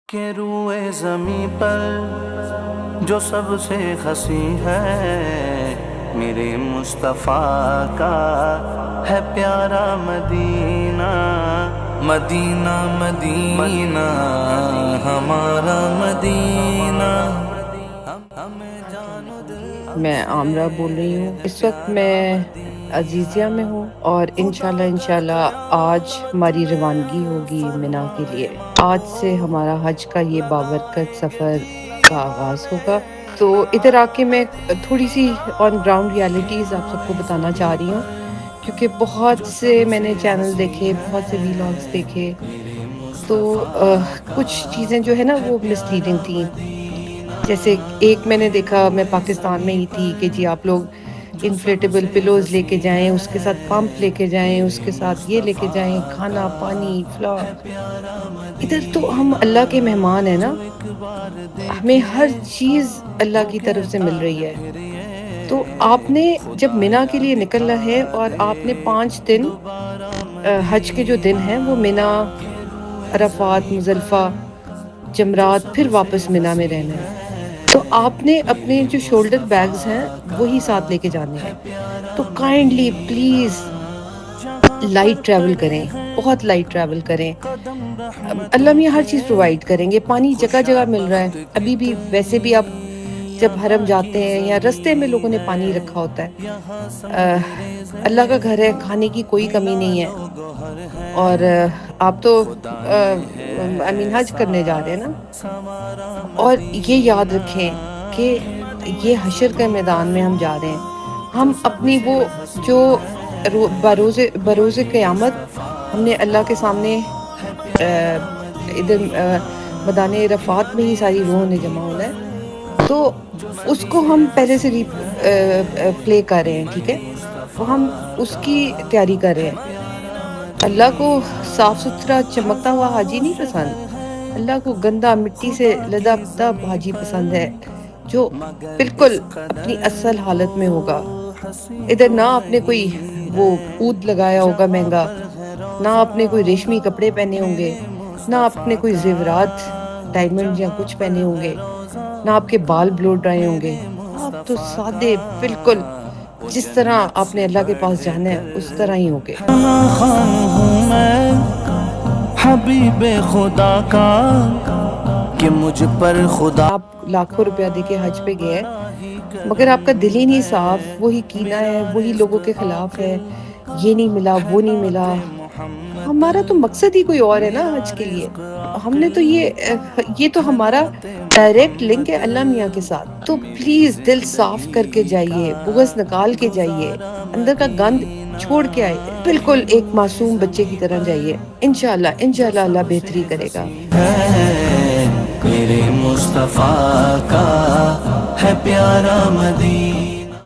کہ روئے زمیں پر جو سب سے ہنسی ہے میرے مصطفیٰ کا ہے پیارا مدینہ، مدینہ مدینہ ہمارا مدینہ، ہمیں جان و دل۔ میں عامرہ بول رہی ہوں، اس وقت میں عزیزیہ میں ہوں اور انشاءاللہ آج ہماری روانگی ہوگی مینا کے لیے۔ آج سے ہمارا حج کا یہ بابرکت سفر کا آغاز ہوگا۔ تو ادھر آ کے میں تھوڑی سی آن گراؤنڈ ریالٹیز آپ سب کو بتانا چاہ رہی ہوں، کیونکہ بہت سے میں نے چینل دیکھے، بہت سے ویلاگس دیکھے، تو کچھ چیزیں جو ہے نا وہ مسلیڈنگ تھیں۔ جیسے ایک میں نے دیکھا، میں پاکستان میں ہی تھی، کہ جی آپ لوگ انفلیٹیبل پلوز لے کے جائیں، اس کے ساتھ پمپ لے کے جائیں، اس کے ساتھ یہ لے کے جائیں، کھانا پانی فلاور۔ ادھر تو ہم اللہ کے مہمان ہیں نا، ہمیں ہر چیز اللہ کی طرف سے مل رہی ہے۔ تو آپ نے جب مینا کے لیے نکلنا ہے اور آپ نے 5 دن حج کے جو دن ہیں وہ مینا، عرفات، مزدلفہ، جمرات، پھر واپس مینا میں رہنا ہے۔ تو آپ نے اپنے جو شولڈر بیگز ہیں وہی ساتھ لے کے جانے ہیں۔ تو کائنڈلی پلیز لائٹ ٹریول کریں، بہت لائٹ ٹریول کریں۔ اللہ میاں ہر چیز پرووائڈ کریں گے، پانی جگہ جگہ مل رہا ہے ابھی بھی۔ ویسے بھی آپ جب حرم جاتے ہیں یا رستے میں لوگوں نے پانی رکھا ہوتا ہے۔ اللہ کا گھر ہے، کھانے کی کوئی کمی نہیں ہے۔ اور آپ تو حج کرنے جا رہے ہیں نا، اور یہ یاد رکھیں کہ یہ حشر کے میدان میں ہم جا رہے ہیں۔ ہم اپنی وہ جو بروز قیامت ہم نے اللہ کے سامنے ادھر میدان عرفات میں ہی ساری روحوں نے جمع ہونا ہے، تو اس کو ہم پہلے سے پلے کر رہے ہیں، ٹھیک ہے؟ وہ ہم اس کی تیاری کر رہے ہیں۔ اللہ کو صاف ستھرا چمکتا ہوا حاجی نہیں پسند، اللہ کو گندا مٹی سے لدا پتا حاجی پسند ہے، جو بالکل اپنی اصل حالت میں ہوگا۔ ادھر نہ آپ نے کوئی وہ عود لگایا ہوگا مہنگا، نہ آپ نے کوئی ریشمی کپڑے پہنے ہوں گے، نہ آپ نے کوئی زیورات ڈائمنڈ یا کچھ پہنے ہوں گے، نہ آپ کے بال بلو ڈرائے ہوں گے۔ آپ تو سادے بالکل جس طرح آپ نے اللہ کے پاس جانا ہے اس طرح ہی ہوگے۔ خان ہوں میں حبیب خدا کا کہ مجھ پر خدا آپ لاکھوں روپیہ دے کے حج پہ گئے مگر آپ کا دل ہی نہیں صاف، وہی کینہ ہے، وہی لوگوں کے خلاف ہے، یہ نہیں ملا وہ نہیں ملا۔ ہمارا تو مقصد ہی کوئی اور ہے نا حج کے لیے۔ ہم نے تو یہ تو ہمارا ڈائریکٹ لنک ہے اللہ میاں کے ساتھ۔ تو پلیز دل صاف کر کے جائیے، بغض نکال کے جائیے، اندر کا گند چھوڑ کے آئیے، بالکل ایک معصوم بچے کی طرح جائیے۔ انشاءاللہ اللہ بہتری کرے گا۔ ہے میرے مصطفیٰ کا ہے پیارا مدینہ۔